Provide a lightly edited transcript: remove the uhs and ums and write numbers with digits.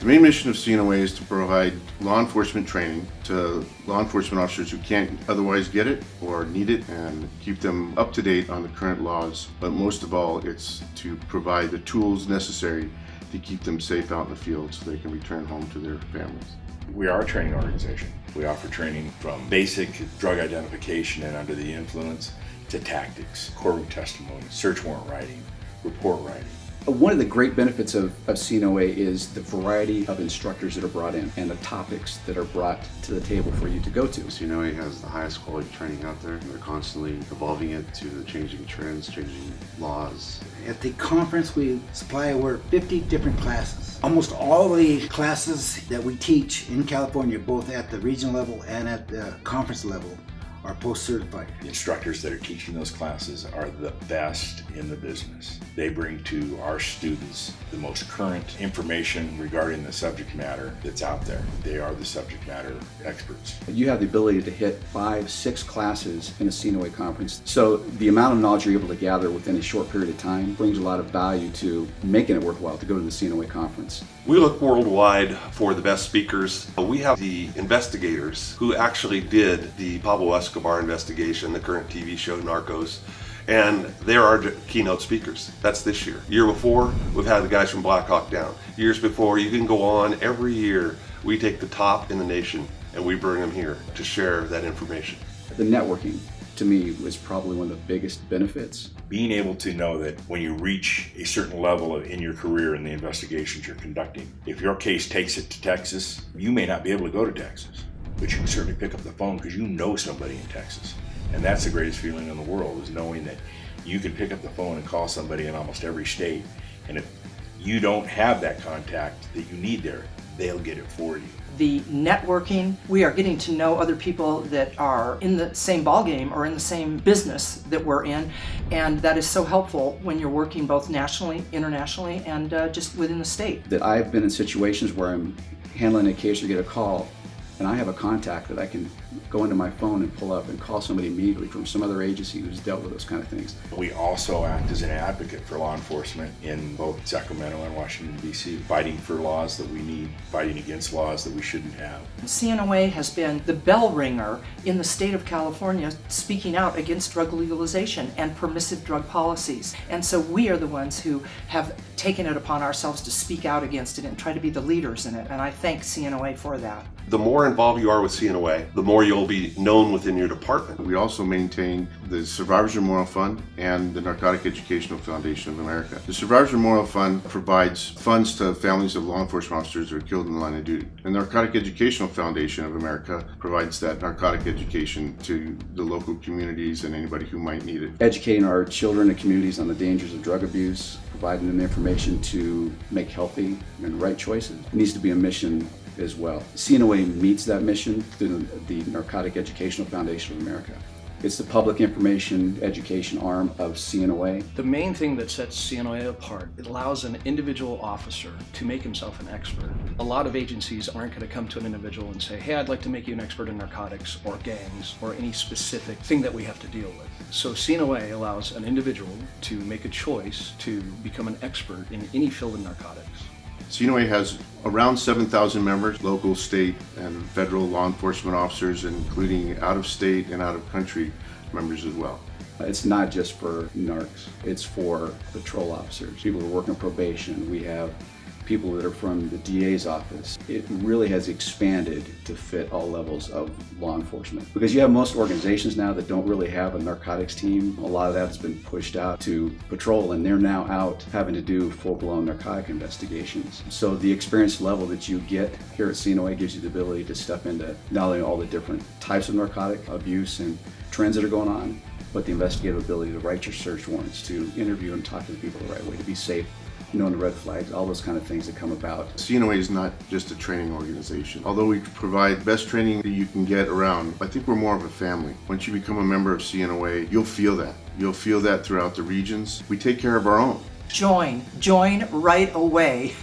The main mission of CNOA is to provide law enforcement training to law enforcement officers who can't otherwise get it or need it, and keep them up to date on the current laws. But most of all, it's to provide the tools necessary to keep them safe out in the field so they can return home to their families. We are a training organization. We offer training from basic drug identification and under the influence to tactics, courtroom testimony, search warrant writing, report writing. One of the great benefits of CNOA is the variety of instructors that are brought in and the topics that are brought to the table for you to go to. CNOA has the highest quality training out there, and they're constantly evolving it to the changing trends, changing laws. At the conference, we supply over 50 different classes. Almost all the classes that we teach in California, both at the regional level and at the conference level, are post-certified. The instructors that are teaching those classes are the best in the business. They bring to our students the most current information regarding the subject matter that's out there. They are the subject matter experts. You have the ability to hit 5-6 classes in a CNOA conference. So the amount of knowledge you're able to gather within a short period of time brings a lot of value to making it worthwhile to go to the CNOA conference. We look worldwide for the best speakers. We have the investigators who actually did the Pablo Escobar investigation, the current TV show Narcos, and they're our keynote speakers. That's this year. Year before, we've had the guys from Black Hawk Down. Years before, you can go on. Every year, we take the top in the nation and we bring them here to share that information. The networking, to me, was probably one of the biggest benefits. Being able to know that when you reach a certain level in your career in the investigations you're conducting, if your case takes it to Texas, you may not be able to go to Texas, but you can certainly pick up the phone because you know somebody in Texas. And that's the greatest feeling in the world, is knowing that you can pick up the phone and call somebody in almost every state, and if you don't have that contact that you need there, they'll get it for you. The networking, we are getting to know other people that are in the same ballgame or in the same business that we're in, and that is so helpful when you're working both nationally, internationally, and just within the state. That I've been in situations where I'm handling a case or get a call, and I have a contact that I can go into my phone and pull up and call somebody immediately from some other agency who's dealt with those kind of things. We also act as an advocate for law enforcement in both Sacramento and Washington, D.C., fighting for laws that we need, fighting against laws that we shouldn't have. CNOA has been the bell ringer in the state of California, speaking out against drug legalization and permissive drug policies. And so we are the ones who have taken it upon ourselves to speak out against it and try to be the leaders in it, and I thank CNOA for that. The more involved you are with CNOA, the more you'll be known within your department. We also maintain the Survivors Memorial Fund and the Narcotic Educational Foundation of America. The Survivors Memorial Fund provides funds to families of law enforcement officers who are killed in the line of duty. The Narcotic Educational Foundation of America provides that narcotic education to the local communities and anybody who might need it. Educating our children and communities on the dangers of drug abuse, providing them information to make healthy and right choices. It needs to be a mission as well. CNOA meets that mission through the Narcotic Educational Foundation of America. It's the public information education arm of CNOA. The main thing that sets CNOA apart, it allows an individual officer to make himself an expert. A lot of agencies aren't going to come to an individual and say, hey, I'd like to make you an expert in narcotics or gangs or any specific thing that we have to deal with. So CNOA allows an individual to make a choice to become an expert in any field of narcotics. CNOA has around 7,000 members, local, state, and federal law enforcement officers, including out-of-state and out-of-country members as well. It's not just for narcs, it's for patrol officers, people who work on probation. We have people that are from the DA's office. It really has expanded to fit all levels of law enforcement. Because you have most organizations now that don't really have a narcotics team. A lot of that has been pushed out to patrol, and they're now out having to do full-blown narcotic investigations. So the experience level that you get here at CNOA gives you the ability to step into not only all the different types of narcotic abuse and trends that are going on, but the investigative ability to write your search warrants, to interview and talk to the people the right way, to be safe, knowing the red flags, all those kind of things that come about. CNOA is not just a training organization. Although we provide the best training that you can get around, I think we're more of a family. Once you become a member of CNOA, you'll feel that. You'll feel that throughout the regions. We take care of our own. Join right away.